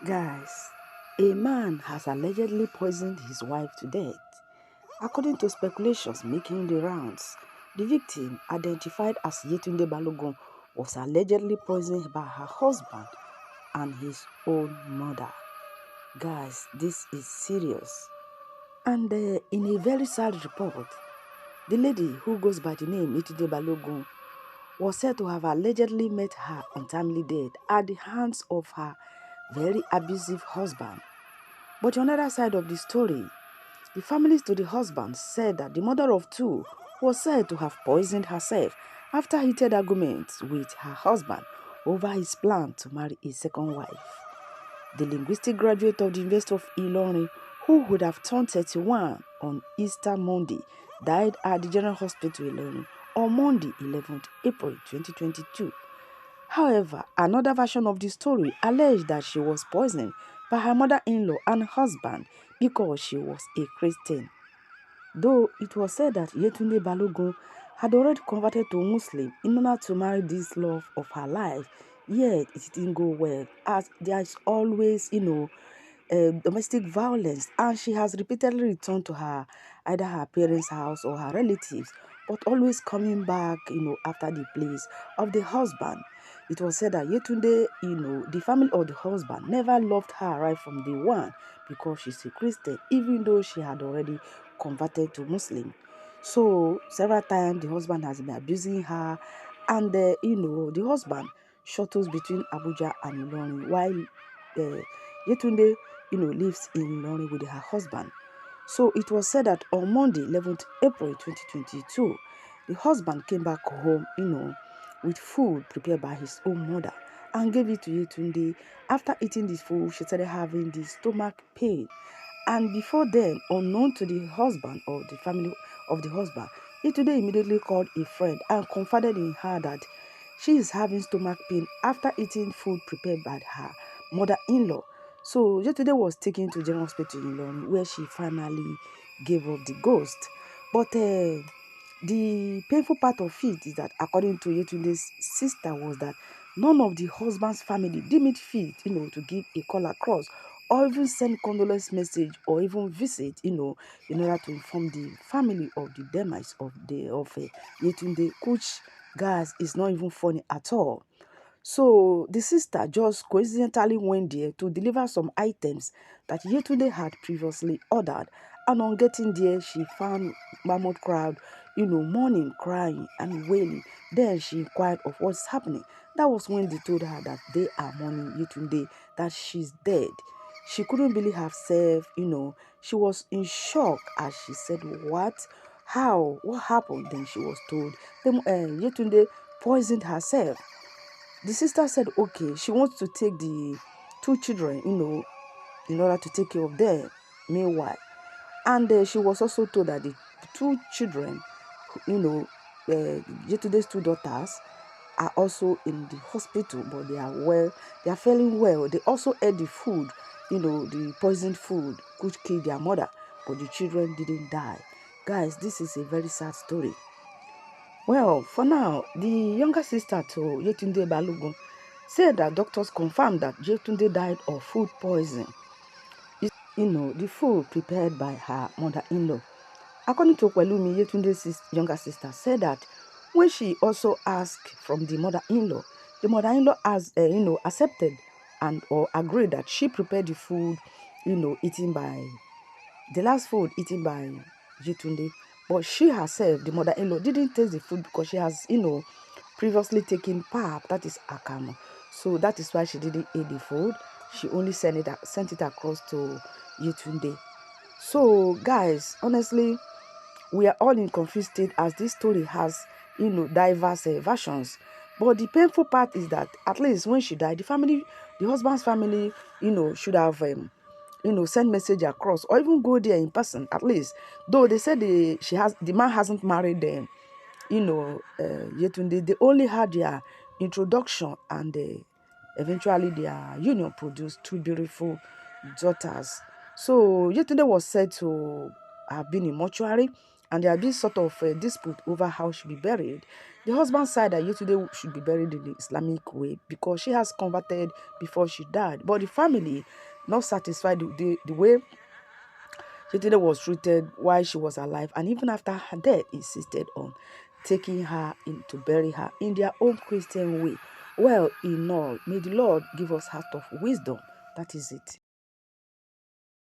Guys, a man has allegedly poisoned his wife to death. According to speculations making the rounds, the victim, identified as Yetunde Balogun, was allegedly poisoned by her husband and his own mother. Guys, this is serious. And in a very sad report, the lady who goes by the name Yetunde Balogun was said to have allegedly met her untimely death at the hands of her very abusive husband. But on the other side of the story, the families to the husband said that the mother of two was said to have poisoned herself after heated arguments with her husband over his plan to marry a second wife. The linguistic graduate of the University of Inlaw, who would have turned 31 on Easter Monday, died at the General Hospital Ilorin on Monday, 11th April 2022. However, another version of the story alleged that she was poisoned by her mother-in-law and husband because she was a Christian. Though it was said that Yetunde Balogun had already converted to Muslim in order to marry this love of her life, yet it didn't go well, as there is always, domestic violence, and she has repeatedly returned to either her parents' house or her relatives, but always coming back, after the place of the husband. It was said that Yetunde, the family of the husband never loved her right from day one because she's a Christian, even though she had already converted to Muslim. So several times the husband has been abusing her, and the husband shuttles between Abuja and Ilorin while Yetunde lives in Ilorin with her husband. So it was said that on Monday, 11th April 2022, the husband came back home, with food prepared by his own mother and gave it to Yetunde. After eating this food, she started having the stomach pain. And before then, unknown to the husband or the family of the husband, Yetunde immediately called a friend and confided in her that she is having stomach pain after eating food prepared by her mother-in-law. So Yetunde was taken to General Hospital in London, where she finally gave up the ghost. But the painful part of it is that, according to Yetunde's sister, was that none of the husband's family deemed it fit, to give a call across or even send condolence message or even visit, in order to inform the family of the demise of Yetunde, which, guys, is not even funny at all. So the sister just coincidentally went there to deliver some items that Yetunde had previously ordered. And on getting there, she found mammoth crowd, mourning, crying, and wailing. Then she inquired of what's happening. That was when they told her that they are mourning Yetunde, that she's dead. She couldn't believe herself, she was in shock as she said, what? How? What happened? Then she was told, Yetunde poisoned herself. The sister said, okay, she wants to take the two children, in order to take care of them, meanwhile. And she was also told that the two children, Yetunde's two daughters, are also in the hospital, but they are well, they are feeling well. They also ate the food, the poisoned food, which killed their mother, but the children didn't die. Guys, this is a very sad story. Well, for now, the younger sister to Yetunde Balogun said that doctors confirmed that Yetunde died of food poison. The food prepared by her mother-in-law. According to Pelumi, Yetunde's younger sister said that when she also asked from the mother-in-law has, accepted and or agreed that she prepared the food, eaten by the last food eaten by Yetunde. But she herself, the mother-in-law, didn't taste the food because she has, previously taken pap, that is akamo. So that is why she didn't eat the food. She only sent it across to Yetunde. So, guys, honestly, we are all in confused state as this story has, diverse versions. But the painful part is that at least when she died, the husband's family, should have, send message across or even go there in person at least. Though they said the man hasn't married them, Yetunde, they only had their introduction, and eventually their union produced two beautiful daughters. So Yetunde was said to have been in mortuary, and there had been sort of a dispute over how she should be buried. The husband said that Yetunde should be buried in the Islamic way because she has converted before she died. But the family, not satisfied with the way Yetunde was treated while she was alive, and even after her death, insisted on taking her in to bury her in their own Christian way. Well, in all, may the Lord give us heart of wisdom. That is it.